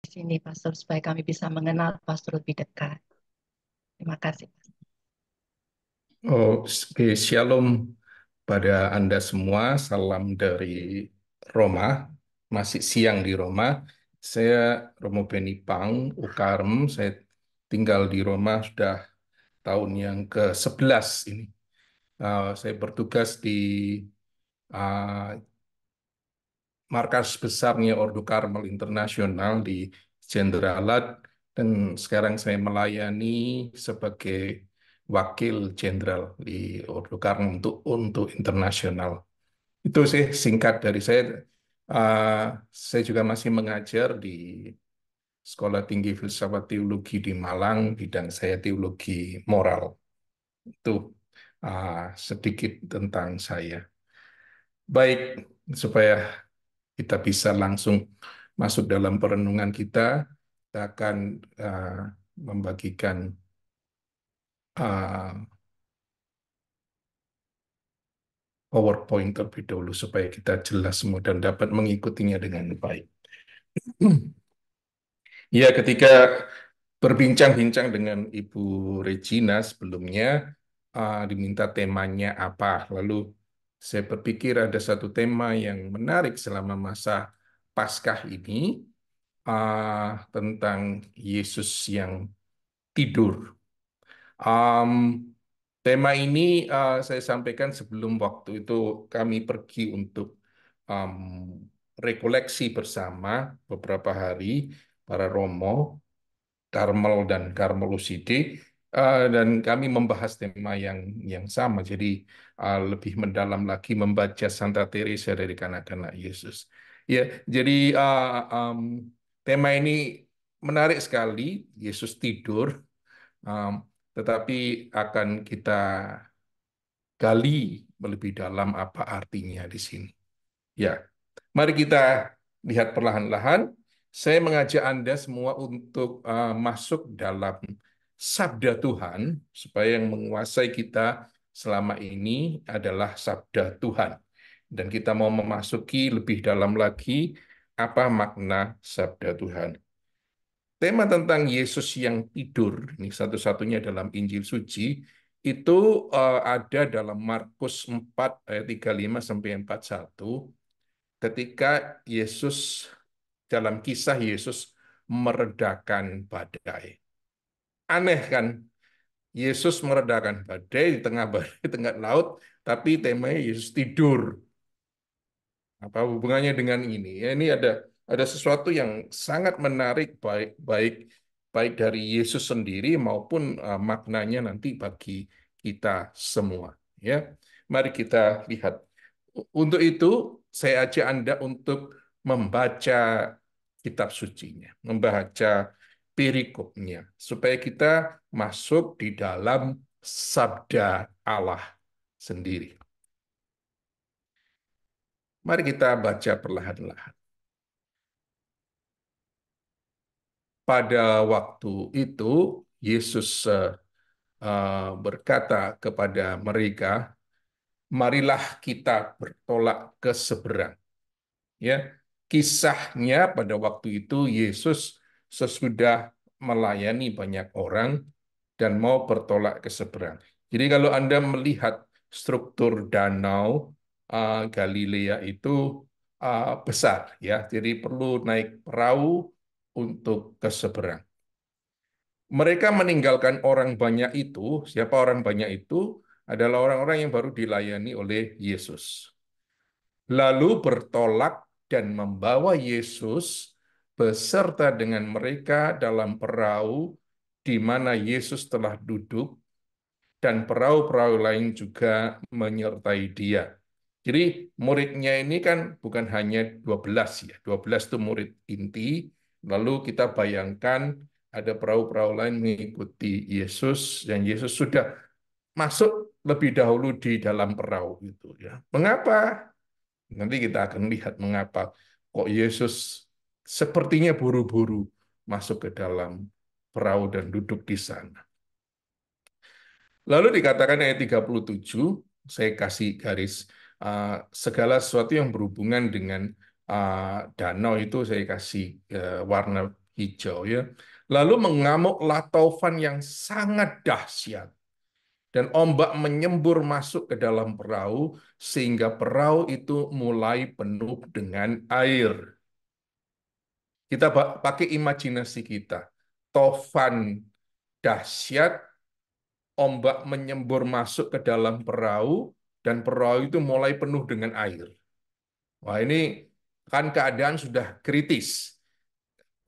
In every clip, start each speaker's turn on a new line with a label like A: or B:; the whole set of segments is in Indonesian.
A: di sini, Pastor, supaya kami bisa mengenal Pastor lebih dekat. Terima kasih.
B: Oke, Shalom pada Anda semua. Salam dari Roma. Masih siang di Roma. Saya Romo Benipang, UKARM. Saya tinggal di Roma sudah tahun yang ke-11 ini. Saya bertugas di uh, markas besarnya Ordo Karmel Internasional di Jenderal, dan sekarang saya melayani sebagai wakil jenderal di Ordo Karmel untuk internasional. Itu sih singkat dari saya. Uh, saya juga masih mengajar di Sekolah Tinggi Filsafat Teologi di Malang, bidang saya teologi moral. Itu sedikit tentang saya. Baik, supaya kita bisa langsung masuk dalam perenungan kita, kita akan membagikan uh, PowerPoint terlebih dahulu supaya kita jelas semua dan dapat mengikutinya dengan baik. Ya, ketika berbincang-bincang dengan Ibu Regina sebelumnya, diminta temanya apa. Lalu saya berpikir ada satu tema yang menarik selama masa Paskah ini, tentang Yesus yang tidur. Um, Tema ini saya sampaikan sebelum waktu itu kami pergi untuk um, rekoleksi bersama beberapa hari para Romo, Karmel dan Karmeluside, dan kami membahas tema yang sama. Jadi lebih mendalam lagi membaca Santa Teresa dari Kanak-kanak Yesus. Ya, jadi tema ini menarik sekali. Yesus tidur. Um, tetapi akan kita gali lebih dalam apa artinya di sini. Ya, mari kita lihat perlahan-lahan. Saya mengajak Anda semua untuk masuk dalam sabda Tuhan, supaya yang menguasai kita selama ini adalah sabda Tuhan. Dan kita mau memasuki lebih dalam lagi apa makna sabda Tuhan. Tema tentang Yesus yang tidur, ini satu-satunya dalam Injil Suci, itu ada dalam Markus 4 ayat 35 sampai 41, ketika Yesus, dalam kisah Yesus meredakan badai. Aneh kan? Yesus meredakan badai, di tengah laut, tapi temanya Yesus tidur. Apa hubungannya dengan ini? Ya, ini ada sesuatu yang sangat menarik, baik baik baik dari Yesus sendiri maupun maknanya nanti bagi kita semua. Ya, mari kita lihat. Untuk itu, saya ajak Anda untuk membaca kitab sucinya, membaca perikopnya, supaya kita masuk di dalam sabda Allah sendiri. Mari kita baca perlahan-lahan. Pada waktu itu, Yesus berkata kepada mereka, marilah kita bertolak ke seberang. Ya, kisahnya pada waktu itu Yesus sesudah melayani banyak orang dan mau bertolak ke seberang. Jadi kalau Anda melihat struktur danau Galilea itu besar, ya, jadi perlu naik perahu untuk ke seberang. Mereka meninggalkan orang banyak itu. Siapa orang banyak itu? Adalah orang-orang yang baru dilayani oleh Yesus. Lalu bertolak dan membawa Yesus beserta dengan mereka dalam perahu di mana Yesus telah duduk, dan perahu-perahu lain juga menyertai dia. Jadi muridnya ini kan bukan hanya 12 ya, 12 itu murid inti, lalu kita bayangkan ada perahu-perahu lain mengikuti Yesus, dan Yesus sudah masuk lebih dahulu di dalam perahu itu ya. Mengapa? Nanti kita akan lihat mengapa kok Yesus sepertinya buru-buru masuk ke dalam perahu dan duduk di sana. Lalu dikatakan ayat 37, saya kasih garis, segala sesuatu yang berhubungan dengan danau itu saya kasih warna hijau ya. Lalu mengamuklah taufan yang sangat dahsyat dan ombak menyembur masuk ke dalam perahu sehingga perahu itu mulai penuh dengan air. Kita pakai imajinasi kita. Taufan dahsyat, ombak menyembur masuk ke dalam perahu dan perahu itu mulai penuh dengan air. Wah, ini kan keadaan sudah kritis.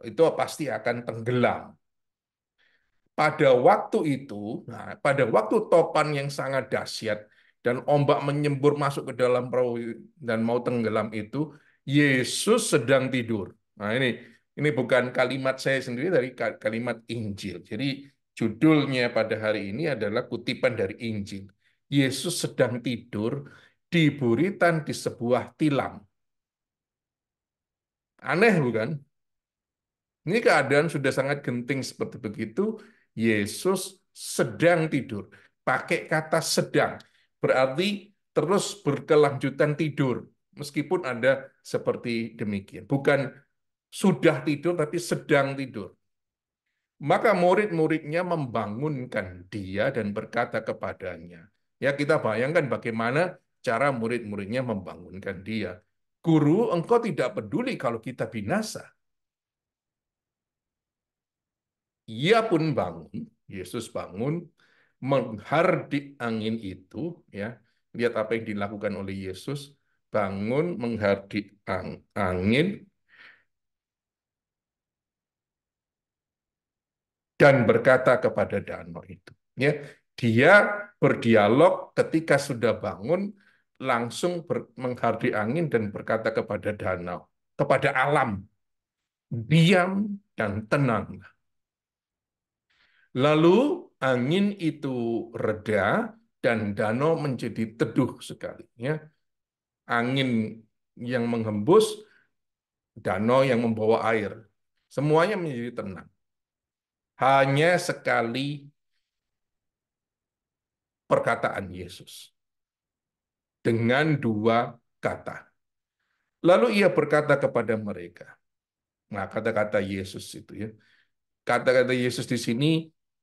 B: Itu pasti akan tenggelam. Pada waktu topan yang sangat dahsyat dan ombak menyembur masuk ke dalam perahu dan mau tenggelam itu, Yesus sedang tidur. Nah, ini bukan kalimat saya sendiri dari kalimat Injil. Jadi judulnya pada hari ini adalah kutipan dari Injil. Yesus sedang tidur di buritan di sebuah tilam. Aneh bukan? Ini keadaan sudah sangat genting seperti begitu. Yesus sedang tidur. Pakai kata sedang. Berarti terus berkelanjutan tidur. Meskipun ada seperti demikian. Bukan sudah tidur, tapi sedang tidur. Maka murid-muridnya membangunkan dia dan berkata kepadanya. Ya, kita bayangkan bagaimana cara murid-muridnya membangunkan dia. Guru, engkau tidak peduli kalau kita binasa. Ia pun bangun, Yesus bangun, menghardik angin itu, ya. Lihat apa yang dilakukan oleh Yesus, bangun menghardik angin dan berkata kepada danau itu. Ya, dia berdialog ketika sudah bangun, langsung menghardik angin dan berkata kepada danau, kepada alam, diam dan tenang. Lalu angin itu reda dan danau menjadi teduh sekali. Ya. Angin yang menghembus, danau yang membawa air. Semuanya menjadi tenang. Hanya sekali perkataan Yesus. Dengan dua kata. Lalu ia berkata kepada mereka. Nah, kata-kata Yesus itu ya. Kata-kata Yesus di sini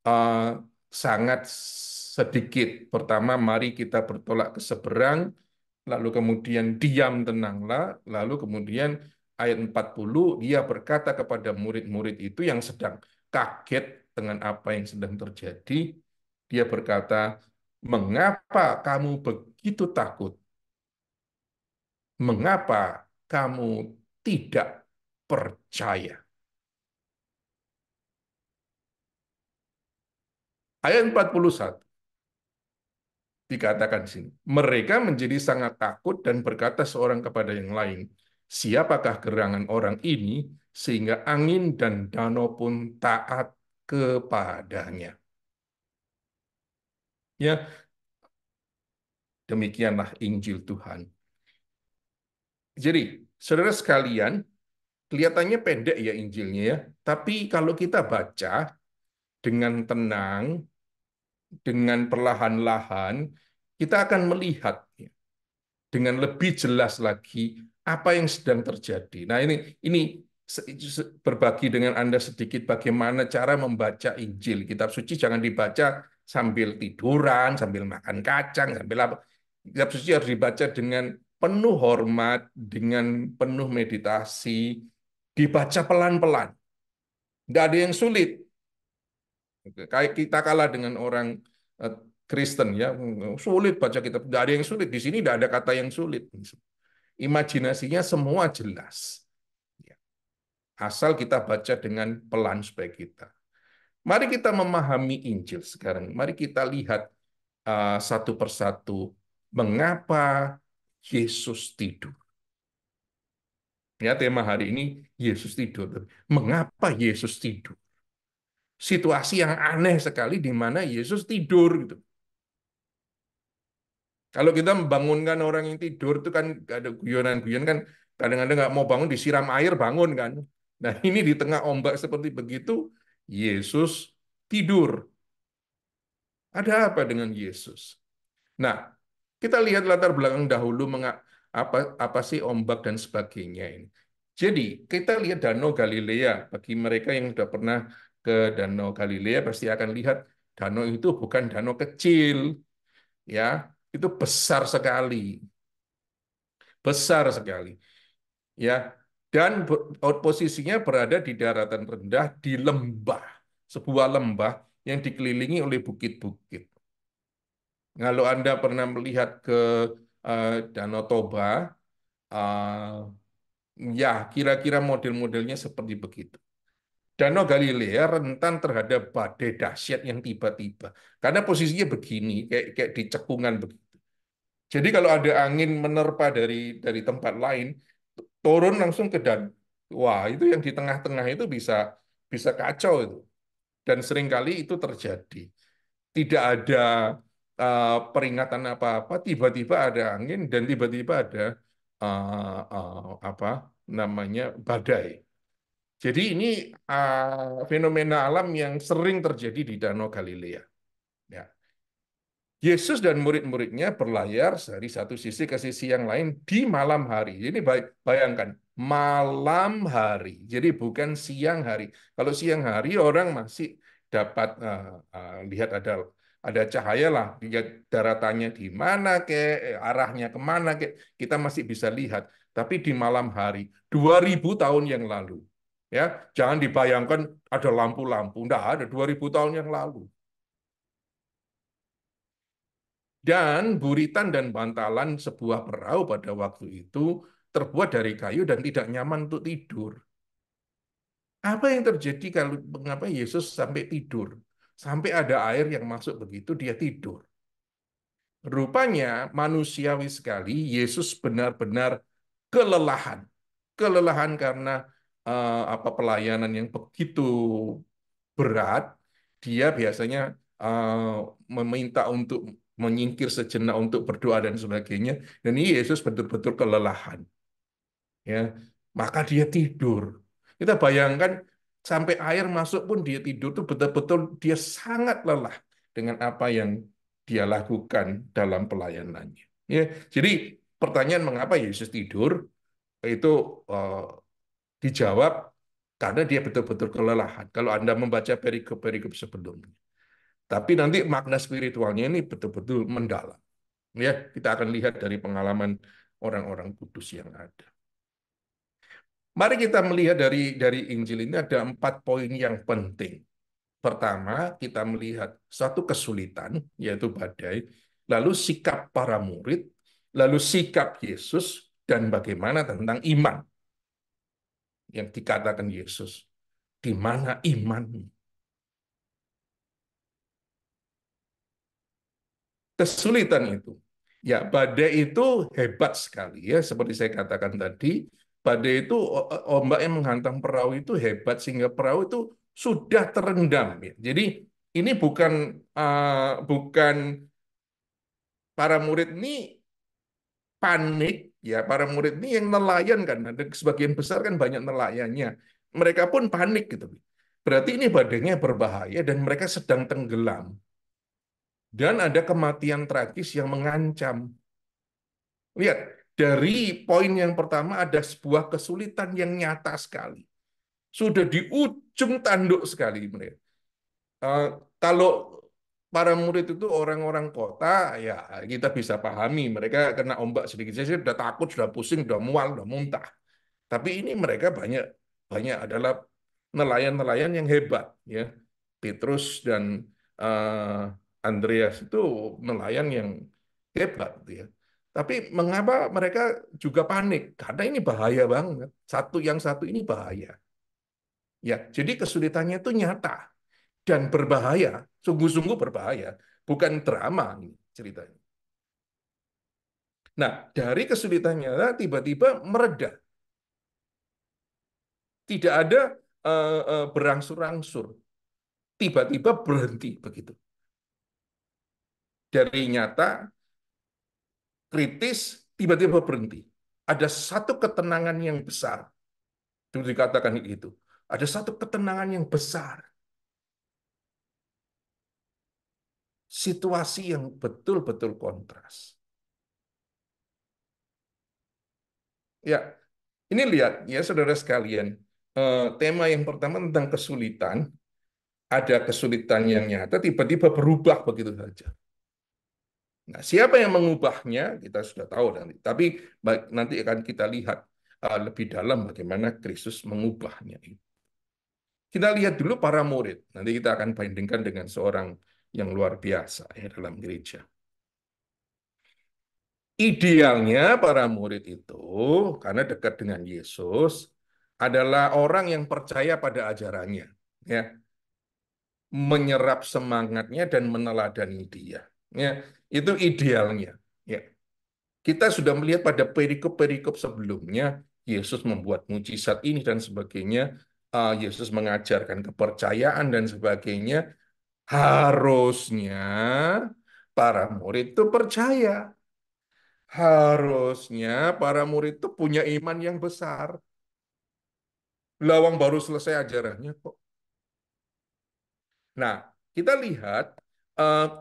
B: uh, sangat sedikit. Pertama, mari kita bertolak ke seberang, lalu kemudian diam tenanglah, lalu kemudian ayat 40 dia berkata kepada murid-murid itu yang sedang kaget dengan apa yang sedang terjadi, dia berkata, "Mengapa kamu begitu takut? Mengapa kamu tidak percaya?" Ayat 41 dikatakan di sini. Mereka menjadi sangat takut dan berkata seorang kepada yang lain, "Siapakah gerangan orang ini sehingga angin dan danau pun taat kepadanya?" Ya, demikianlah Injil Tuhan. Jadi, saudara sekalian, kelihatannya pendek ya Injilnya ya, tapi kalau kita baca dengan tenang, dengan perlahan-lahan, kita akan melihat ya, dengan lebih jelas lagi apa yang sedang terjadi. Nah, ini berbagi dengan Anda sedikit bagaimana cara membaca Injil. Kitab suci jangan dibaca sambil tiduran, sambil makan kacang, sambil apa. Kitab suci harus dibaca dengan penuh hormat, dengan penuh meditasi, dibaca pelan-pelan. Tidak ada yang sulit. Kayak kita kalah dengan orang eh, Kristen ya, sulit baca kitab. Tidak ada yang sulit. Di sini tidak ada kata yang sulit. Imajinasinya semua jelas. Ya. Asal kita baca dengan pelan supaya kita. Mari kita memahami Injil sekarang. Mari kita lihat satu persatu mengapa Yesus tidur. Ya, tema hari ini Yesus tidur. Mengapa Yesus tidur? Situasi yang aneh sekali di mana Yesus tidur gitu. Kalau kita membangunkan orang yang tidur itu kan ada guyonan-guyon kan kadang-kadang nggak mau bangun disiram air bangun kan. Nah ini di tengah ombak seperti begitu Yesus tidur. Ada apa dengan Yesus? Nah kita lihat latar belakang dahulu apa apa sih ombak dan sebagainya ini. Jadi kita lihat Danau Galilea. Bagi mereka yang sudah pernah ke Danau Galilea pasti akan lihat danau itu bukan danau kecil, ya, itu besar sekali, ya. Dan posisinya berada di daratan rendah di lembah, sebuah lembah yang dikelilingi oleh bukit-bukit. Kalau Anda pernah melihat ke Danau Toba, eh, ya kira-kira model-modelnya seperti begitu. Danau Galilea rentan terhadap badai dahsyat yang tiba-tiba. Karena posisinya begini, kayak di cekungan begitu. Jadi kalau ada angin menerpa dari tempat lain, turun langsung ke dan. Wah, itu yang di tengah-tengah itu bisa bisa kacau itu. Dan seringkali itu terjadi. Tidak ada peringatan apa-apa, tiba-tiba ada angin dan tiba-tiba ada apa namanya badai. Jadi ini fenomena alam yang sering terjadi di Danau Galilea. Ya. Yesus dan murid-muridnya berlayar dari satu sisi ke sisi yang lain di malam hari. Ini bayangkan, malam hari. Jadi bukan siang hari. Kalau siang hari orang masih dapat lihat ada cahaya lah, lihat daratannya di mana ke, arahnya kemana ke, kita masih bisa lihat. Tapi di malam hari, 2000 tahun yang lalu, ya jangan dibayangkan ada lampu-lampu. Enggak ada 2000 tahun yang lalu. Dan buritan dan bantalan sebuah perahu pada waktu itu terbuat dari kayu dan tidak nyaman untuk tidur. Apa yang terjadi kalau mengapa Yesus sampai tidur? Sampai ada air yang masuk begitu dia tidur. Rupanya manusiawi sekali Yesus benar-benar kelelahan. Kelelahan karena apa pelayanan yang begitu berat, dia biasanya meminta untuk menyingkir sejenak untuk berdoa dan sebagainya. Dan ini Yesus betul-betul kelelahan, ya. Maka dia tidur. Kita bayangkan sampai air masuk pun dia tidur tuh betul-betul dia sangat lelah dengan apa yang dia lakukan dalam pelayanannya. Ya, jadi pertanyaan mengapa Yesus tidur itu eh, dijawab karena dia betul-betul kelelahan. Kalau Anda membaca perikop-perikop sebelumnya. Tapi nanti makna spiritualnya ini betul-betul mendalam. Ya, kita akan lihat dari pengalaman orang-orang kudus yang ada. Mari kita melihat dari Injil ini ada 4 poin yang penting. Pertama, kita melihat satu kesulitan, yaitu badai, lalu sikap para murid, lalu sikap Yesus, dan bagaimana tentang iman yang dikatakan Yesus. Di mana iman? Kesulitan itu. Ya, badai itu hebat sekali ya, seperti saya katakan tadi, badai itu ombak yang menghantam perahu itu hebat sehingga perahu itu sudah terendam ya. Jadi ini bukan para murid ini panik ya, para murid ini yang nelayan kan, ada sebagian besar kan banyak nelayannya. Mereka pun panik gitu. Berarti ini badainya berbahaya dan mereka sedang tenggelam. Dan ada kematian tragis yang mengancam. Lihat, dari poin yang pertama ada sebuah kesulitan yang nyata sekali. Sudah di ujung tanduk sekali mereka. Eh, Kalau para murid itu orang-orang kota, ya kita bisa pahami. Mereka kena ombak sedikit saja sudah takut, sudah pusing, sudah mual, sudah muntah. Tapi ini mereka banyak banyak adalah nelayan-nelayan yang hebat, ya. Petrus dan eh, Andreas itu nelayan yang hebat, ya. Tapi mengapa mereka juga panik? Karena ini bahaya banget. Satu ini bahaya. Ya, jadi kesulitannya itu nyata dan berbahaya, sungguh-sungguh berbahaya, bukan drama ini ceritanya. Nah, dari kesulitannya tiba-tiba mereda, tidak ada berangsur-angsur, tiba-tiba berhenti begitu. Dari nyata, kritis, tiba-tiba berhenti. Ada satu ketenangan yang besar, itu dikatakan itu. Ada satu ketenangan yang besar, situasi yang betul-betul kontras. Ya, Ini lihat ya saudara sekalian, tema yang pertama tentang kesulitan, ada kesulitan yang nyata tiba-tiba berubah begitu saja. Nah, siapa yang mengubahnya kita sudah tahu nanti. Tapi nanti akan kita lihat lebih dalam bagaimana Kristus mengubahnya. Kita lihat dulu para murid. Nanti kita akan bandingkan dengan seorang yang luar biasa ya dalam gereja. Idealnya para murid itu, karena dekat dengan Yesus, adalah orang yang percaya pada ajarannya, ya, menyerap semangatnya dan meneladani dia. Ya, itu idealnya. Ya, kita sudah melihat pada perikop-perikop sebelumnya, Yesus membuat mujizat ini dan sebagainya. Yesus mengajarkan kepercayaan dan sebagainya. Harusnya para murid itu percaya. Harusnya para murid itu punya iman yang besar. Lawang baru selesai ajarannya kok. Nah, kita lihat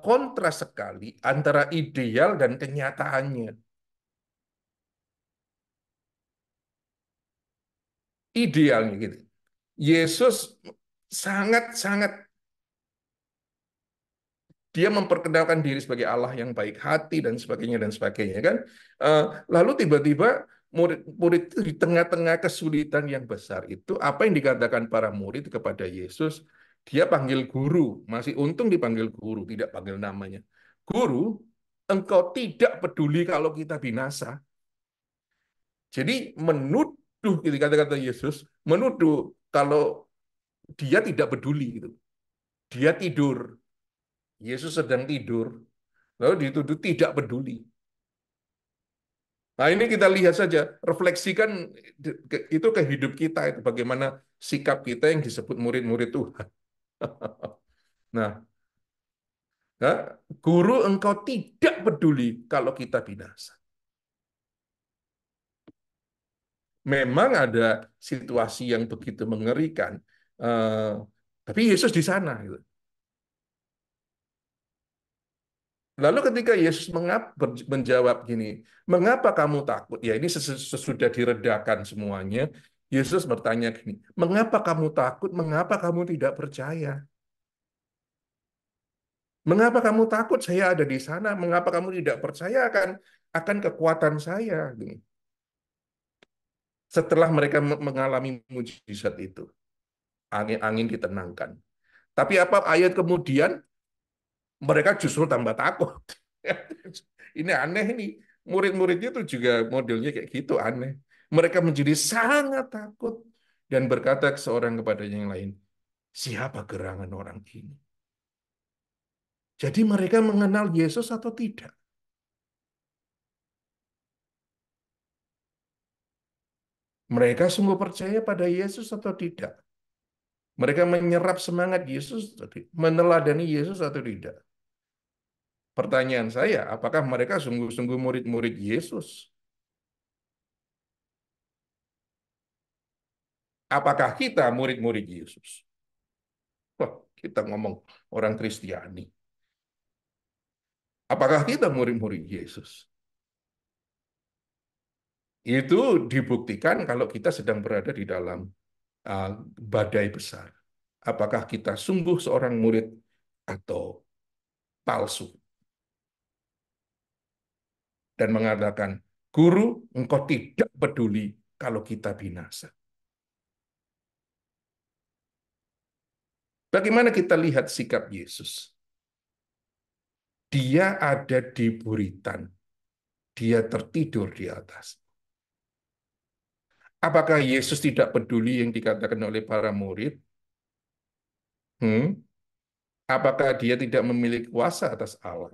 B: kontras sekali antara ideal dan kenyataannya. Idealnya gitu. Yesus sangat-sangat dia memperkenalkan diri sebagai Allah yang baik hati dan sebagainya kan. Eh, Lalu tiba-tiba murid-murid itu di tengah-tengah kesulitan yang besar itu apa yang dikatakan para murid kepada Yesus? Dia panggil guru, masih untung dipanggil guru, tidak panggil namanya. Guru, engkau tidak peduli kalau kita binasa. Jadi menuduh, gitu kata-kata Yesus, menuduh kalau dia tidak peduli gitu. Dia tidur, Yesus sedang tidur, lalu dituduh tidak peduli. Nah, ini kita lihat saja, refleksikan itu ke hidup kita, itu bagaimana sikap kita yang disebut murid-murid Tuhan. Nah, nah, guru engkau tidak peduli kalau kita binasa. Memang ada situasi yang begitu mengerikan, eh, tapi Yesus di sana. Gitu. Lalu ketika Yesus menjawab gini, mengapa kamu takut? Ya ini sesudah diredakan semuanya, Yesus bertanya gini, mengapa kamu takut? Mengapa kamu tidak percaya? Mengapa kamu takut? Saya ada di sana. Mengapa kamu tidak percaya akan kekuatan saya? Gini. Setelah mereka mengalami mujizat itu, angin-angin ditenangkan. Tapi apa ayat kemudian mereka justru tambah takut. Ini aneh nih. Murid-muridnya tuh juga modelnya kayak gitu aneh. Mereka menjadi sangat takut dan berkata seorang kepada yang lain, siapa gerangan orang ini? Jadi mereka mengenal Yesus atau tidak? Mereka sungguh percaya pada Yesus atau tidak? Mereka menyerap semangat Yesus, meneladani Yesus atau tidak? Pertanyaan saya, apakah mereka sungguh-sungguh murid-murid Yesus? Apakah kita murid-murid Yesus? Wah, kita ngomong orang Kristiani. Apakah kita murid-murid Yesus? Itu dibuktikan kalau kita sedang berada di dalam uh, badai besar. Apakah kita sungguh seorang murid atau palsu? Dan mengatakan, Guru, engkau tidak peduli kalau kita binasa. Bagaimana kita lihat sikap Yesus? Dia ada di buritan. Dia tertidur di atas. Apakah Yesus tidak peduli yang dikatakan oleh para murid? Hmm? Apakah dia tidak memiliki kuasa atas Allah?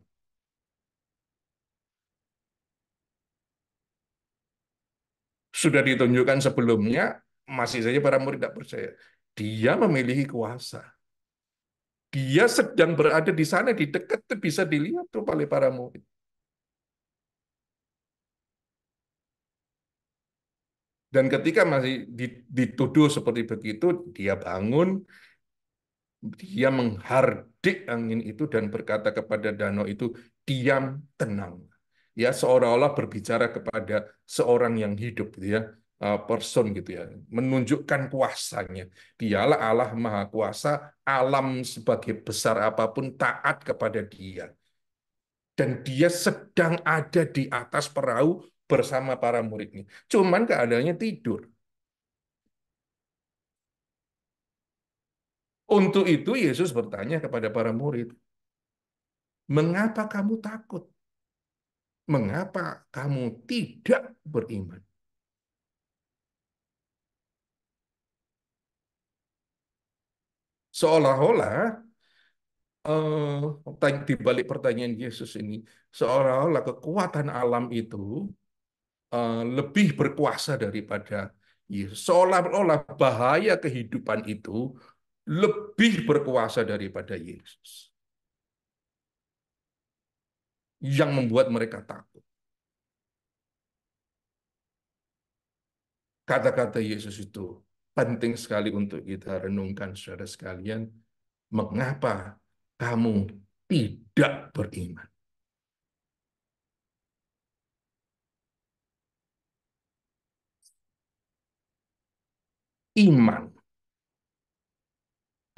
B: Sudah ditunjukkan sebelumnya, masih saja para murid tidak percaya. Dia memiliki kuasa. Dia sedang berada di sana, di dekat, itu bisa dilihat tuh oleh para murid. Dan ketika masih dituduh seperti begitu, dia bangun, dia menghardik angin itu dan berkata kepada danau itu, diam, tenang. Ya, seolah-olah berbicara kepada seorang yang hidup, gitu ya. person gitu ya, menunjukkan kuasanya. Dialah Allah Maha Kuasa, alam sebagai besar apapun taat kepada Dia. Dan Dia sedang ada di atas perahu bersama para muridnya. Cuman keadaannya tidur. Untuk itu Yesus bertanya kepada para murid, "Mengapa kamu takut? Mengapa kamu tidak beriman?" Seolah-olah di balik pertanyaan Yesus ini, seolah-olah kekuatan alam itu lebih berkuasa daripada Yesus. Seolah-olah bahaya kehidupan itu lebih berkuasa daripada Yesus, yang membuat mereka takut. Kata-kata Yesus itu penting sekali untuk kita renungkan, saudara sekalian. Mengapa kamu tidak beriman? Iman.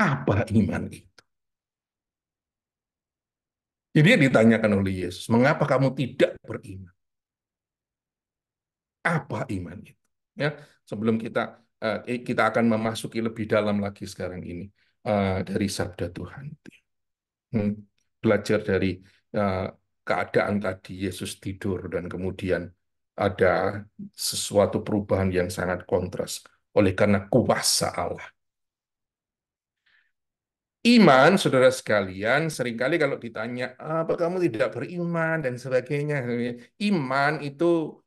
B: Apa iman itu? Jadi dia ditanyakan oleh Yesus, mengapa kamu tidak beriman? Apa iman itu? Ya, sebelum kita akan memasuki lebih dalam lagi sekarang ini dari sabda Tuhan. Hmm, Belajar dari eh, keadaan tadi Yesus tidur dan kemudian ada sesuatu perubahan yang sangat kontras oleh karena kuasa Allah. Iman, saudara sekalian, seringkali kalau ditanya, apa kamu tidak beriman dan sebagainya. Iman itu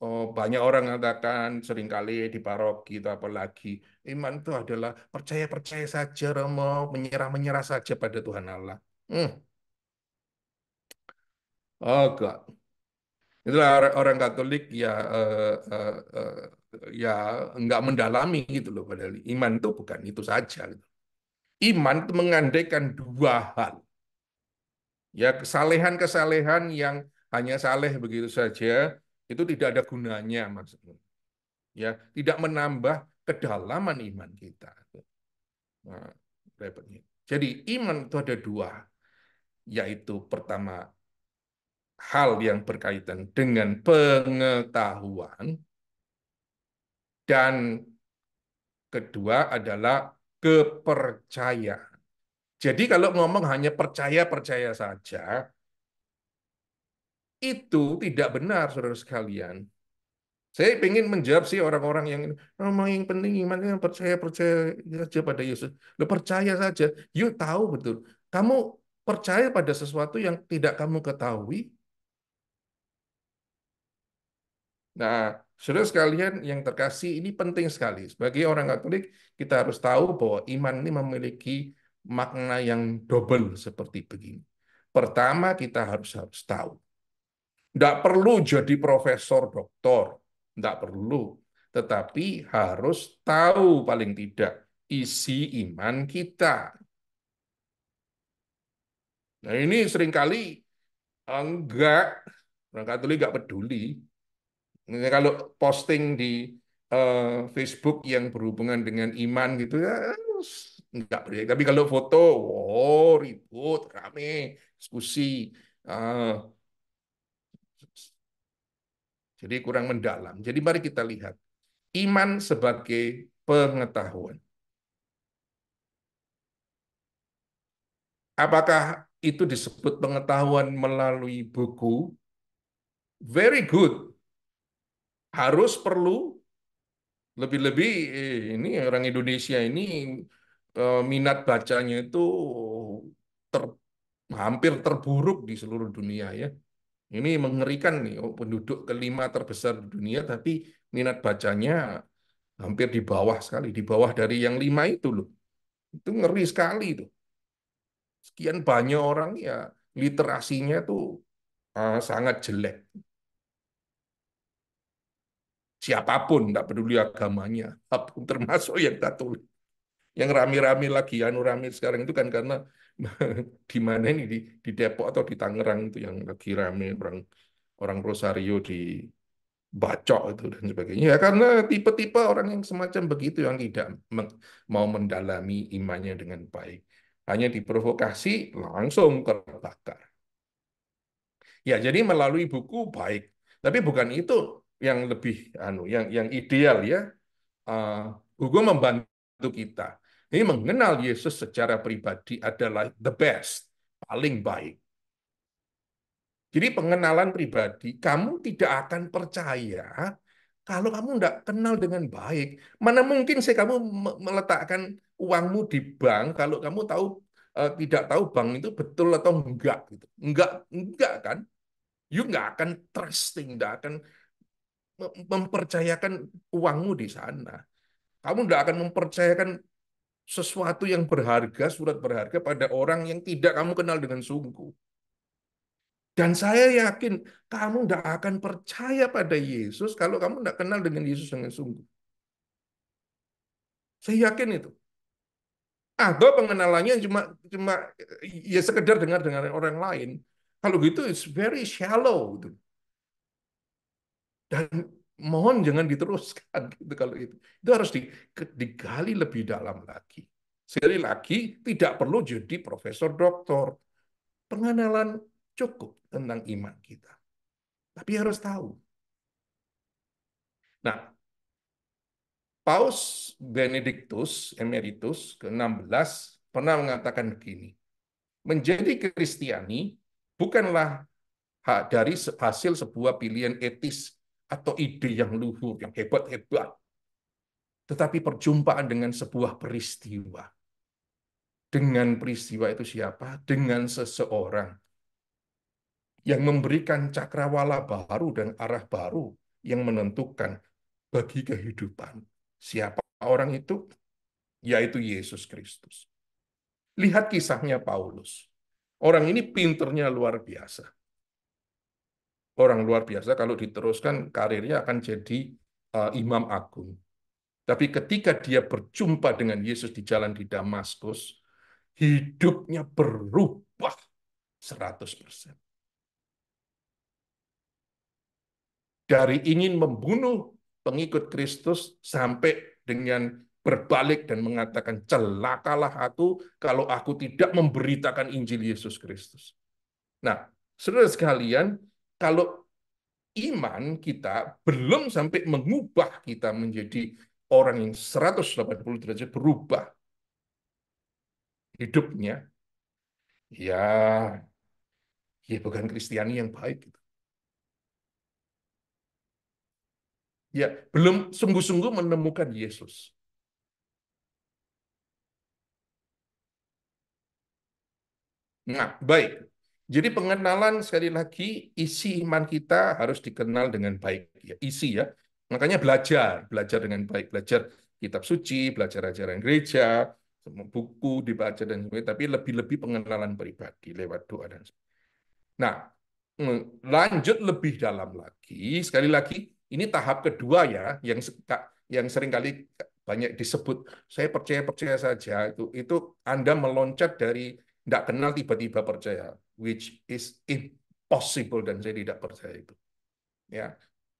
B: banyak orang mengatakan seringkali di paroki itu apalagi iman itu adalah percaya-percaya saja, Romo, menyerah-menyerah saja pada Tuhan Allah. Hmm, oh God. Itulah orang Katolik ya ya nggak mendalami gitu loh, padahal iman itu bukan itu saja, gitu. Iman itu mengandaikan dua hal. Ya, kesalehan-kesalehan yang hanya saleh begitu saja itu tidak ada gunanya maksudnya. Ya, tidak menambah kedalaman iman kita. Nah, repotnya. Jadi iman itu ada dua, yaitu pertama hal yang berkaitan dengan pengetahuan dan kedua adalah kepercayaan. Jadi kalau ngomong hanya percaya-percaya saja, itu tidak benar, saudara sekalian. Saya ingin menjawab sih orang-orang yang yang penting iman yang percaya-percaya saja pada Yesus. Lo percaya saja. Yuk tahu betul. Kamu percaya pada sesuatu yang tidak kamu ketahui. Nah, saudara sekalian yang terkasih, ini penting sekali. Sebagai orang Katolik, kita harus tahu bahwa iman ini memiliki makna yang double seperti begini. Pertama, kita harus tahu. Tidak perlu jadi profesor, doktor. Tidak perlu. Tetapi harus tahu paling tidak isi iman kita. Nah ini seringkali enggak, orang Katolik enggak peduli. Ini kalau posting di eh, Facebook yang berhubungan dengan iman gitu ya, enggak peduli. Tapi kalau foto, oh ribut, rame, diskusi. Ah, jadi kurang mendalam. Jadi mari kita lihat. Iman sebagai pengetahuan. Apakah itu disebut pengetahuan melalui buku? Very good. Harus perlu lebih-lebih ini orang Indonesia ini minat bacanya itu ter- hampir terburuk di seluruh dunia ya. Ini mengerikan nih, penduduk kelima terbesar di dunia, tapi minat bacanya hampir di bawah sekali, di bawah dari yang lima itu loh. Itu ngeri sekali itu. Sekian banyak orang ya literasinya tuh sangat jelek. Siapapun, tidak peduli agamanya, termasuk yang Katolik. Yang rame-rame lagi, anu rame sekarang itu kan karena di mana ini di Depok atau di Tangerang itu yang lagi rame orang orang Rosario bacok itu dan sebagainya. Ya, karena tipe-tipe orang yang semacam begitu yang tidak mau mendalami imannya dengan baik. Hanya diprovokasi langsung terbakar. Ya, jadi melalui buku baik. Tapi bukan itu yang lebih yang ideal ya. Uh, Buku membantu kita. Ini mengenal Yesus secara pribadi adalah the best, paling baik. Jadi pengenalan pribadi, kamu tidak akan percaya kalau kamu tidak kenal dengan baik. Mana mungkin sih kamu meletakkan uangmu di bank kalau kamu tahu tidak tahu bank itu betul atau enggak gitu. Enggak kan? You nggak akan trusting, nggak akan mempercayakan uangmu di sana. Kamu nggak akan mempercayakan sesuatu yang berharga, surat berharga pada orang yang tidak kamu kenal dengan sungguh. Dan saya yakin kamu tidak akan percaya pada Yesus kalau kamu tidak kenal dengan Yesus dengan sungguh. Saya yakin itu. Atau pengenalannya cuma cuma ya sekedar dengar dengan orang lain. Kalau gitu it's very shallow gitu. Dan mohon jangan diteruskan gitu kalau itu. Itu harus digali lebih dalam lagi. Sekali lagi tidak perlu jadi profesor doktor. Pengenalan cukup tentang iman kita. Tapi harus tahu. Nah, Paus Benediktus Emeritus ke-16 pernah mengatakan begini, menjadi Kristiani bukanlah dari hasil sebuah pilihan etis atau ide yang luhur, yang hebat-hebat, tetapi perjumpaan dengan sebuah peristiwa. Dengan peristiwa itu siapa? Dengan seseorang yang memberikan cakrawala baru dan arah baru yang menentukan bagi kehidupan. Siapa orang itu? Yaitu Yesus Kristus. Lihat kisahnya Paulus. Orang ini pinternya luar biasa. Orang luar biasa kalau diteruskan karirnya akan jadi imam agung. Tapi ketika dia berjumpa dengan Yesus di jalan di Damaskus, hidupnya berubah 100%. Dari ingin membunuh pengikut Kristus sampai dengan berbalik dan mengatakan, celakalah aku kalau aku tidak memberitakan Injil Yesus Kristus. Nah, saudara sekalian, kalau iman kita belum sampai mengubah kita menjadi orang yang 180 derajat berubah hidupnya, ya, ya bukan Kristiani yang baik. Ya, belum sungguh-sungguh menemukan Yesus. Nah, baik. Jadi pengenalan sekali lagi isi iman kita harus dikenal dengan baik ya, isi ya. Makanya belajar dengan baik, belajar kitab suci, belajar ajaran gereja, semua buku dibaca dan sebagainya, tapi lebih-lebih pengenalan pribadi lewat doa dan sebagainya. Nah, lanjut lebih dalam lagi, sekali lagi ini tahap kedua ya, yang sering kali banyak disebut. Saya percaya-percaya saja itu Anda meloncat dari tidak kenal tiba-tiba percaya, which is impossible dan saya tidak percaya itu. Ya,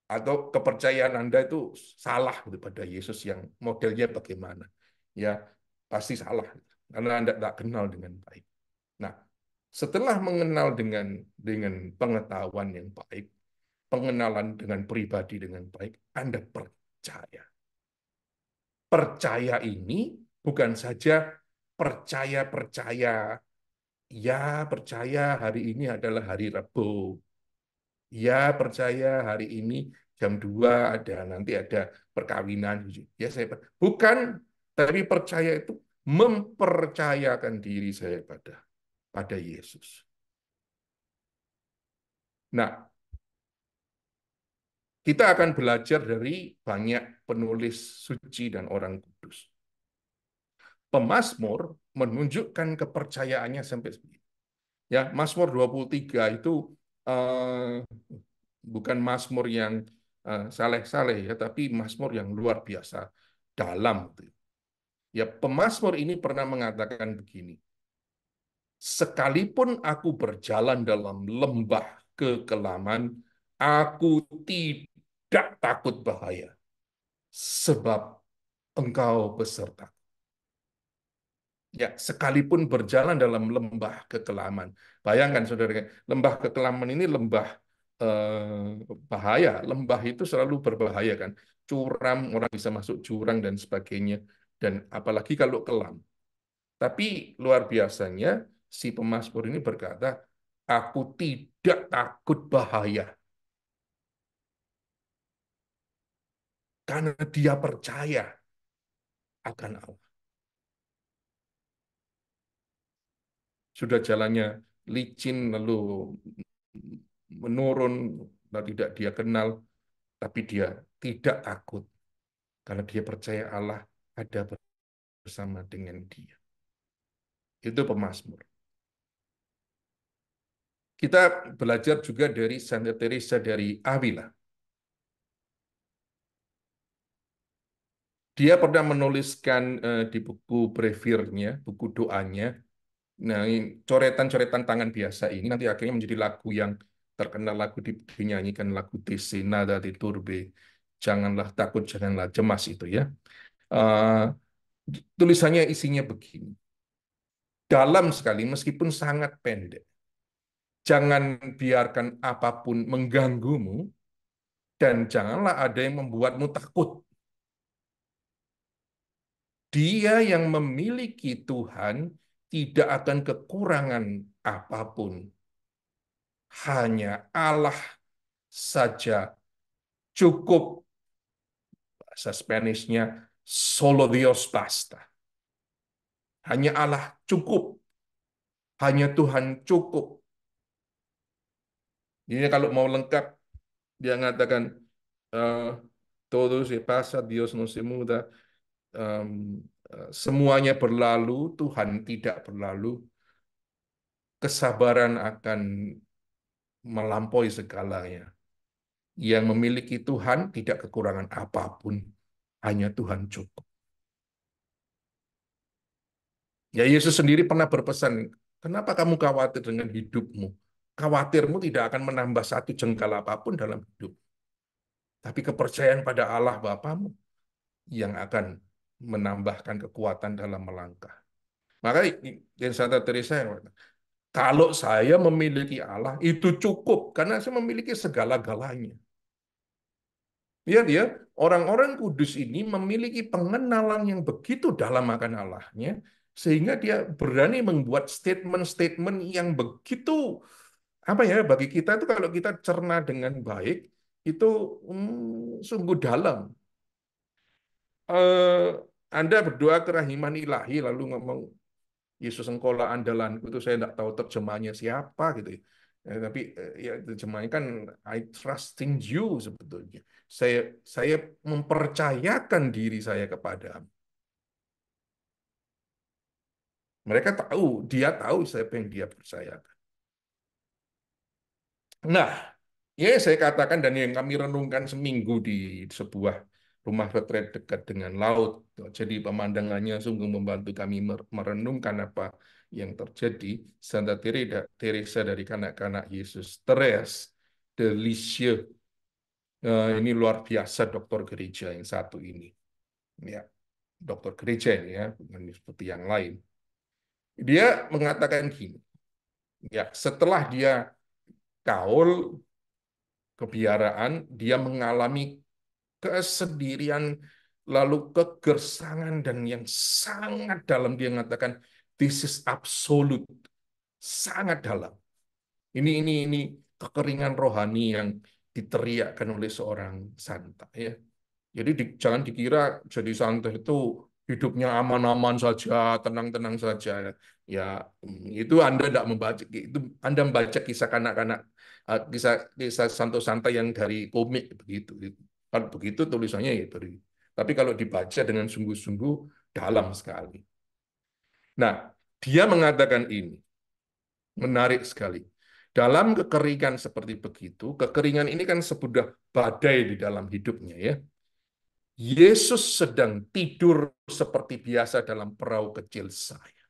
B: atau kepercayaan Anda itu salah gitu pada Yesus yang modelnya bagaimana. Ya, pasti salah karena Anda tidak kenal dengan baik. Nah, setelah mengenal dengan pengetahuan yang baik, pengenalan dengan pribadi dengan baik, Anda percaya. Percaya ini bukan saja percaya-percaya, ya percaya hari ini adalah hari Rabu, ya percaya hari ini jam 2 nanti ada perkawinan. Ya saya bukan, tapi percaya itu mempercayakan diri saya pada Yesus. Nah, kita akan belajar dari banyak penulis suci dan orang kudus. Pemazmur menunjukkan kepercayaannya sampai segitu. Ya, Mazmur 23 itu eh, bukan Mazmur yang saleh-saleh ya, tapi Mazmur yang luar biasa dalam. Ya, pemazmur ini pernah mengatakan begini, sekalipun aku berjalan dalam lembah kekelaman, aku tidak tidak takut bahaya, sebab engkau beserta. Ya, sekalipun berjalan dalam lembah kekelaman. Bayangkan, saudara, lembah kekelaman ini lembah bahaya. Lembah itu selalu berbahaya kan. Curam, orang bisa masuk jurang dan sebagainya. Dan apalagi kalau kelam. Tapi luar biasanya, si pemazmur ini berkata, aku tidak takut bahaya. Karena dia percaya akan Allah. Sudah jalannya licin, lalu menurun, dan tidak dia kenal, tapi dia tidak takut karena dia percaya Allah ada bersama dengan dia. Itu pemazmur. Kita belajar juga dari Santa Teresa dari Avila. Dia pernah menuliskan di buku brevirnya, buku doanya. Nah, coretan-coretan tangan biasa ini nanti akhirnya menjadi lagu yang terkenal, lagu dinyanyikan, lagu Tese Nada di Turbe. Janganlah takut, janganlah cemas itu ya. Eh, Tulisannya isinya begini. Dalam sekali meskipun sangat pendek. Jangan biarkan apapun mengganggumu dan janganlah ada yang membuatmu takut. Dia yang memiliki Tuhan tidak akan kekurangan apapun. Hanya Allah saja cukup. Bahasa Spanishnya solo Dios basta. Hanya Allah cukup. Hanya Tuhan cukup. Ini kalau mau lengkap, dia mengatakan, eh, todo se pasa, Dios no se muda. Em, Semuanya berlalu, Tuhan tidak berlalu. Kesabaran akan melampaui segalanya. Yang memiliki Tuhan tidak kekurangan apapun. Hanya Tuhan cukup. Ya, Yesus sendiri pernah berpesan, kenapa kamu khawatir dengan hidupmu? Khawatirmu tidak akan menambah satu jengkal apapun dalam hidup. Tapi kepercayaan pada Allah Bapamu yang akan menambahkan kekuatan dalam melangkah. Maka yang Santa Teresa, kalau saya memiliki Allah, itu cukup. Karena saya memiliki segala-galanya. Ya, dia orang-orang kudus ini memiliki pengenalan yang begitu dalam akan Allahnya, sehingga dia berani membuat statement-statement yang begitu, apa ya, bagi kita itu kalau kita cerna dengan baik, itu sungguh dalam. Eh, Anda berdoa kerahiman ilahi, lalu ngomong, Yesus engkaulah andalanku, itu saya tidak tahu terjemahnya siapa gitu ya. Tapi ya terjemahnya kan I trust in you sebetulnya. Saya mempercayakan diri saya kepadamu. Mereka tahu, dia tahu siapa yang dia percayakan. Nah, ya saya katakan dan yang kami renungkan seminggu di sebuah rumah retret dekat dengan laut. Jadi pemandangannya sungguh membantu kami merenungkan apa yang terjadi. Santa Teresa dari kanak-kanak Yesus. Teres de Lisieux. Ini luar biasa dokter gereja yang satu ini. Ya, dokter gereja ini ya, bukan seperti yang lain. Dia mengatakan gini, ya setelah dia kaul kebiaraan, dia mengalami kesendirian, lalu kegersangan dan yang sangat dalam. Dia mengatakan, this is absolute, sangat dalam. Ini kekeringan rohani yang diteriakkan oleh seorang santa ya. Jadi jangan dikira jadi santa itu hidupnya aman-aman saja, tenang-tenang saja. Ya, itu Anda tidak membaca itu, Anda membaca kisah kanak-kanak, kisah kisah santo-santa yang dari komik begitu. Kalau begitu tulisannya ya beri. Tapi kalau dibaca dengan sungguh-sungguh dalam sekali. Nah, dia mengatakan ini menarik sekali. Dalam kekeringan seperti begitu, kekeringan ini kan sebuah badai di dalam hidupnya ya. Yesus sedang tidur seperti biasa dalam perahu kecil saya.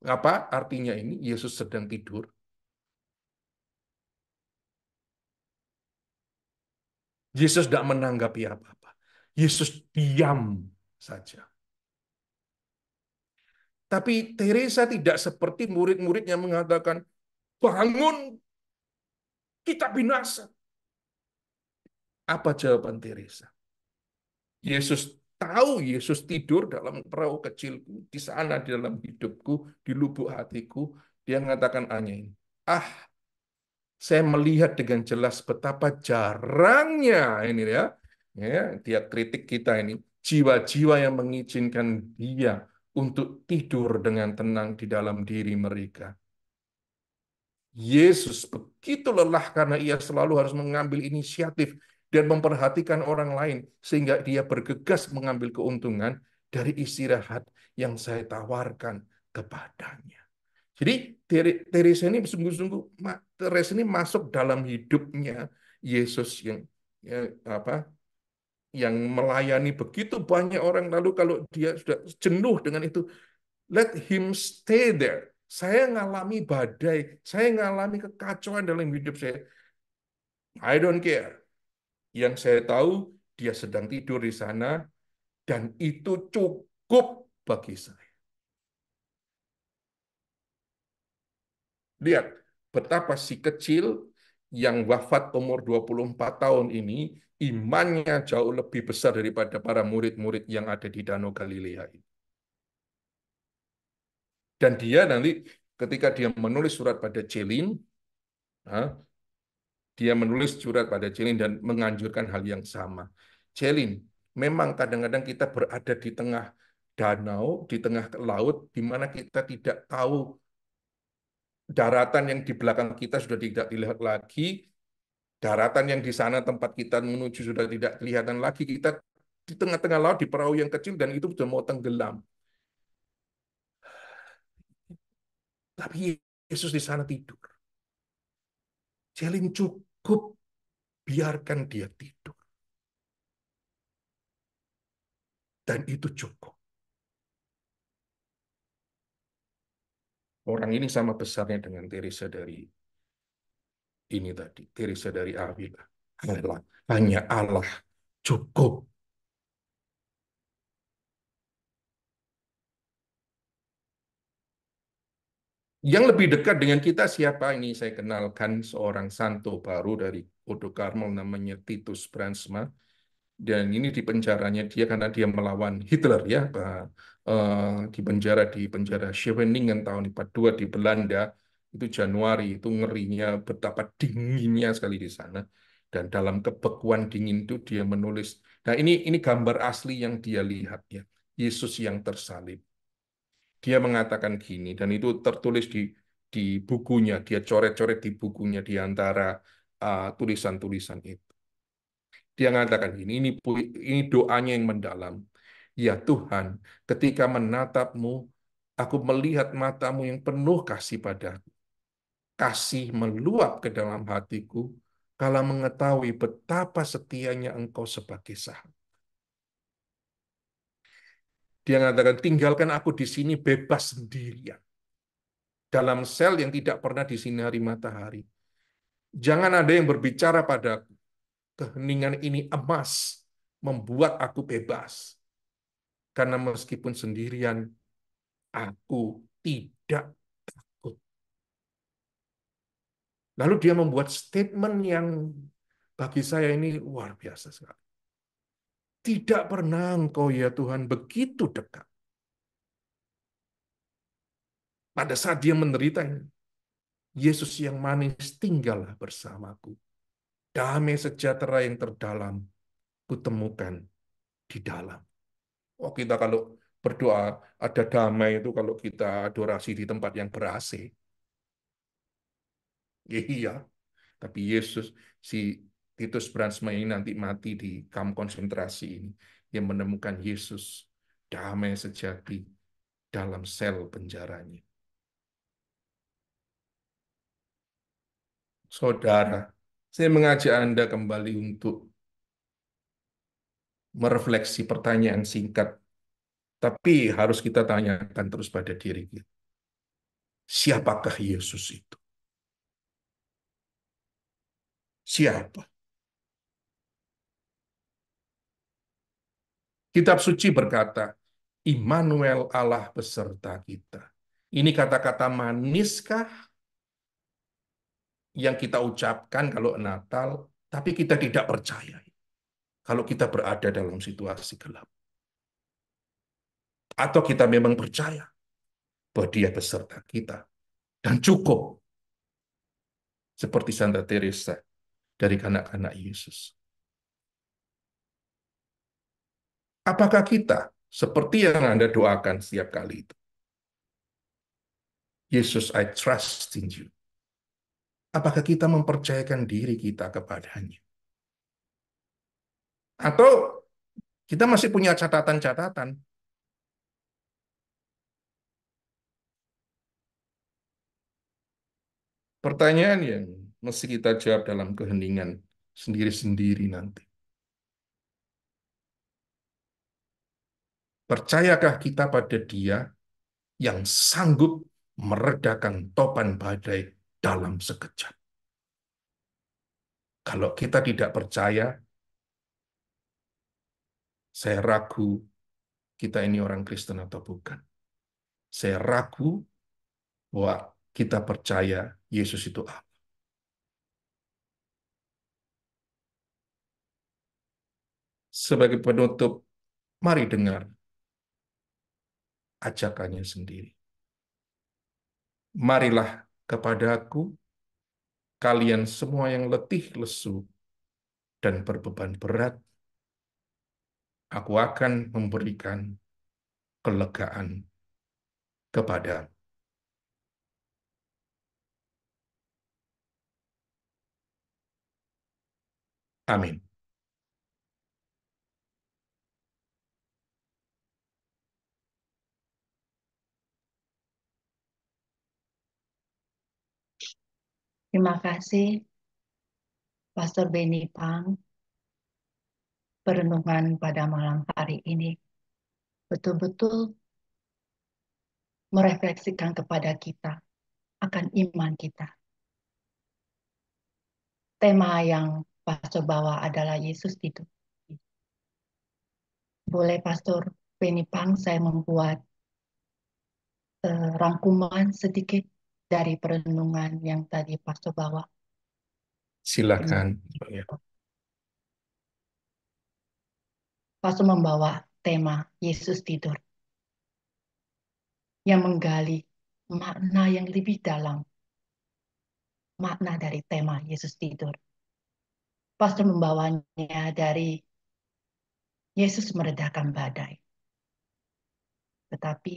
B: Apa artinya ini? Yesus sedang tidur. Yesus tidak menanggapi apa-apa. Yesus diam saja. Tapi Teresa tidak seperti murid-murid yang mengatakan, bangun, kita binasa. Apa jawaban Teresa? Yesus tahu Yesus tidur dalam perahu kecilku, di sana di dalam hidupku, di lubuk hatiku. Dia mengatakan hanya ini. Ah, saya melihat dengan jelas betapa jarangnya ini ya. Ya, dia kritik kita ini. Jiwa-jiwa yang mengizinkan dia untuk tidur dengan tenang di dalam diri mereka. Yesus begitu lelah karena ia selalu harus mengambil inisiatif dan memperhatikan orang lain sehingga dia bergegas mengambil keuntungan dari istirahat yang saya tawarkan kepadanya. Jadi Teresa ini sungguh-sungguh Teresa ini masuk dalam hidupnya Yesus yang ya, apa yang melayani begitu banyak orang lalu kalau dia sudah jenuh dengan itu, let him stay there. Saya ngalami badai, saya ngalami kekacauan dalam hidup saya. I don't care. Yang saya tahu dia sedang tidur di sana dan itu cukup bagi saya. Lihat betapa si kecil yang wafat umur 24 tahun ini imannya jauh lebih besar daripada para murid-murid yang ada di Danau Galilea ini. Dan dia nanti ketika dia menulis surat pada Celin, dia menulis surat pada Celin dan menganjurkan hal yang sama. Celin, memang kadang-kadang kita berada di tengah danau, di tengah laut, di mana kita tidak tahu daratan yang di belakang kita sudah tidak dilihat lagi, daratan yang di sana tempat kita menuju sudah tidak kelihatan lagi, kita di tengah-tengah laut di perahu yang kecil dan itu sudah mau tenggelam. Tapi Yesus di sana tidur. Celin cukup biarkan dia tidur. Dan itu cukup. Orang ini sama besarnya dengan Teresa dari ini tadi, Teresa dari Avila. Allah, hanya Allah cukup. Yang lebih dekat dengan kita siapa ini? Saya kenalkan seorang santo baru dari Odo Carmel namanya Titus Brandsma. Dan ini di penjaranya dia karena dia melawan Hitler ya, di penjara Scheveningen tahun 42 di Belanda. Itu Januari, itu ngerinya betapa dinginnya sekali di sana. Dan dalam kebekuan dingin itu dia menulis. Nah, ini gambar asli yang dia lihat ya. Yesus yang tersalib. Dia mengatakan gini dan itu tertulis di bukunya, dia coret-coret di bukunya di antara tulisan-tulisan itu. Dia mengatakan ini doanya yang mendalam. Ya Tuhan, ketika menatapmu, aku melihat matamu yang penuh kasih padaku. Kasih meluap ke dalam hatiku, kalau mengetahui betapa setianya engkau sebagai sahabat. Dia mengatakan, tinggalkan aku di sini bebas sendirian. Dalam sel yang tidak pernah disinari matahari. Jangan ada yang berbicara padaku. Keheningan ini emas, membuat aku bebas. Karena meskipun sendirian, aku tidak takut. Lalu dia membuat statement yang bagi saya ini luar biasa sekali. Tidak pernah engkau ya Tuhan begitu dekat. Pada saat dia menderita, Yesus yang manis tinggallah bersamaku. Damai sejahtera yang terdalam kutemukan di dalam. Oh, kita kalau berdoa ada damai itu kalau kita adorasi di tempat yang ber-AC. Iya, tapi Yesus, si Titus Brandsma ini nanti mati di kamp konsentrasi ini. Yang menemukan Yesus damai sejati dalam sel penjaranya. Saudara, saya mengajak Anda kembali untuk merefleksi pertanyaan singkat, tapi harus kita tanyakan terus pada diri kita. Siapakah Yesus itu? Siapa? Kitab suci berkata, Immanuel Allah beserta kita. Ini kata-kata maniskah yang kita ucapkan kalau Natal, tapi kita tidak percaya kalau kita berada dalam situasi gelap. Atau kita memang percaya bahwa dia beserta kita dan cukup seperti Santa Teresa dari anak-anak Yesus. Apakah kita seperti yang Anda doakan setiap kali itu? Yesus, I trust in you. Apakah kita mempercayakan diri kita kepadanya? Atau kita masih punya catatan-catatan? Pertanyaan yang mesti kita jawab dalam keheningan sendiri-sendiri nanti. Percayakah kita pada Dia yang sanggup meredakan topan badai dalam sekejap? Kalau kita tidak percaya, saya ragu kita ini orang Kristen atau bukan. Saya ragu bahwa kita percaya Yesus itu Allah. Sebagai penutup, mari dengar ajakannya sendiri. Marilah kepadaku, kalian semua yang letih, lesu, dan berbeban berat, aku akan memberikan kelegaan kepada. Amin.
A: Terima kasih, Pastor Benny Pang, perenungan pada malam hari ini betul-betul merefleksikan kepada kita akan iman kita. Tema yang Pastor bawa adalah Yesus itu. Boleh Pastor Benny Pang saya membuat rangkuman sedikit dari perenungan yang tadi Pastor bawa.
B: Silakan.
A: Gimana?
B: Ya.
A: Pastor membawa tema Yesus tidur yang menggali makna yang lebih dalam, makna dari tema Yesus tidur. Pastor membawanya dari Yesus meredakan badai. Tetapi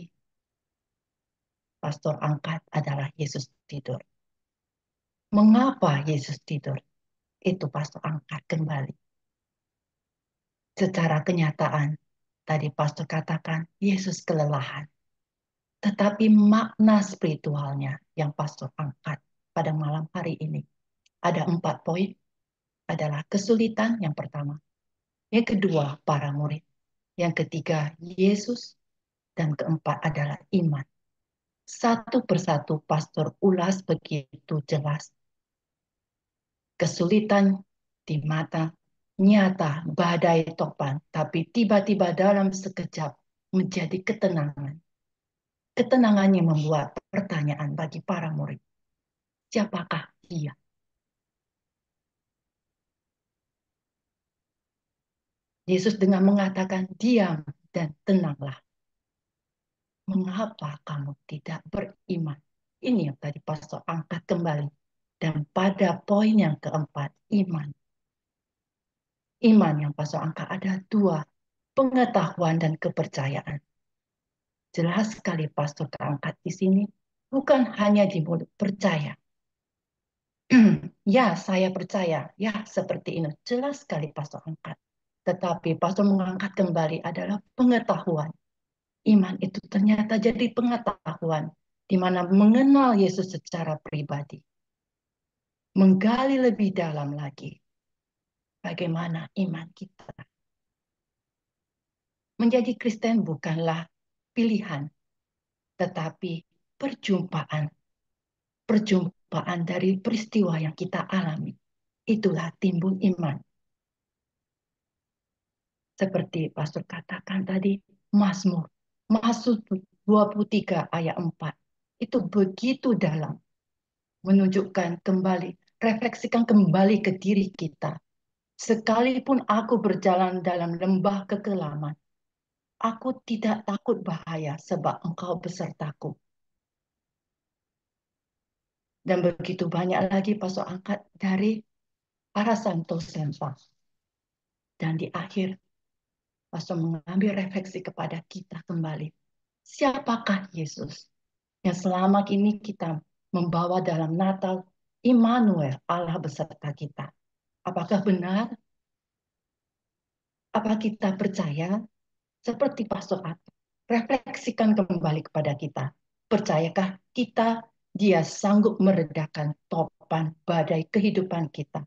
A: pastor angkat adalah Yesus tidur. Mengapa Yesus tidur? Itu pastor angkat kembali. Secara kenyataan, tadi pastor katakan Yesus kelelahan. Tetapi makna spiritualnya yang pastor angkat pada malam hari ini. Ada 4 poin. Adalah kesulitan yang pertama. Yang kedua, para murid. Yang ketiga, Yesus. Dan keempat adalah iman. Satu persatu pastor ulas begitu jelas. Kesulitan di mata, nyata, badai topan, tapi tiba-tiba dalam sekejap menjadi ketenangan. Ketenangannya membuat pertanyaan bagi para murid. Siapakah dia? Yesus dengan mengatakan diam dan tenanglah. Mengapa kamu tidak beriman? Ini yang tadi pastor angkat kembali. Dan pada poin yang keempat, iman. Iman yang pastor angkat ada 2, pengetahuan dan kepercayaan. Jelas sekali pastor terangkat di sini, bukan hanya di mulut percaya. Ya, saya percaya. Ya, seperti ini. Jelas sekali pastor angkat. Tetapi pastor mengangkat kembali adalah pengetahuan. Iman itu ternyata jadi pengetahuan, di mana mengenal Yesus secara pribadi. Menggali lebih dalam lagi bagaimana iman kita. Menjadi Kristen bukanlah pilihan, tetapi perjumpaan. Perjumpaan dari peristiwa yang kita alami. Itulah timbul iman. Seperti Pastor katakan tadi, Mazmur. Mazmur 23 ayat 4. Itu begitu dalam. Menunjukkan kembali, refleksikan kembali ke diri kita. Sekalipun aku berjalan dalam lembah kekelaman, aku tidak takut bahaya sebab engkau besertaku. Dan begitu banyak lagi pasuk angkat dari para santo sempa. Dan di akhir, pasuk mengambil refleksi kepada kita kembali. Siapakah Yesus yang selama ini kita membawa dalam Natal Immanuel, Allah beserta kita? Apakah benar? Apa kita percaya? Seperti Pastor Atta, refleksikan kembali kepada kita. Percayakah kita dia sanggup meredakan topan badai kehidupan kita?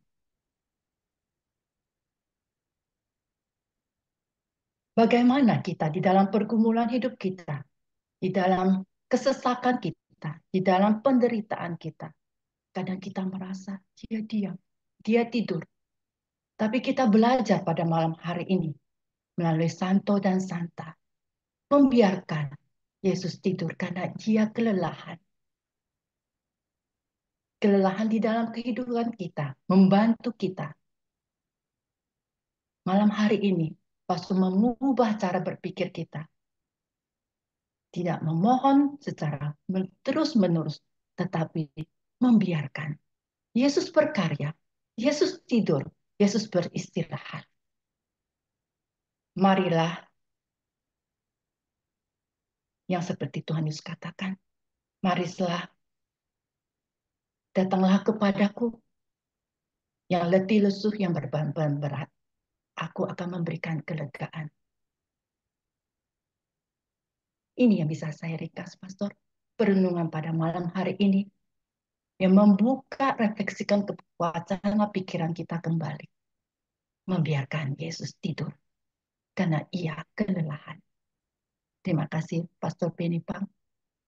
A: Bagaimana kita di dalam pergumulan hidup kita, di dalam kesesakan kita, di dalam penderitaan kita? Kadang kita merasa dia diam, dia tidur. Tapi kita belajar pada malam hari ini melalui Santo dan Santa, membiarkan Yesus tidur karena dia kelelahan. Kelelahan di dalam kehidupan kita, membantu kita. Malam hari ini, Pastor mengubah cara berpikir kita. Tidak memohon secara terus-menerus, tetapi membiarkan. Yesus berkarya, Yesus tidur, Yesus beristirahat. Marilah yang seperti Tuhan Yesus katakan, marilah datanglah kepadaku yang letih lesuh yang berbeban berat. Aku akan memberikan kelegaan. Ini yang bisa saya ringkas, Pastor. Perenungan pada malam hari ini yang membuka, refleksikan ke wacana pikiran kita kembali. Membiarkan Yesus tidur karena ia kelelahan. Terima kasih, Pastor Benny Pang.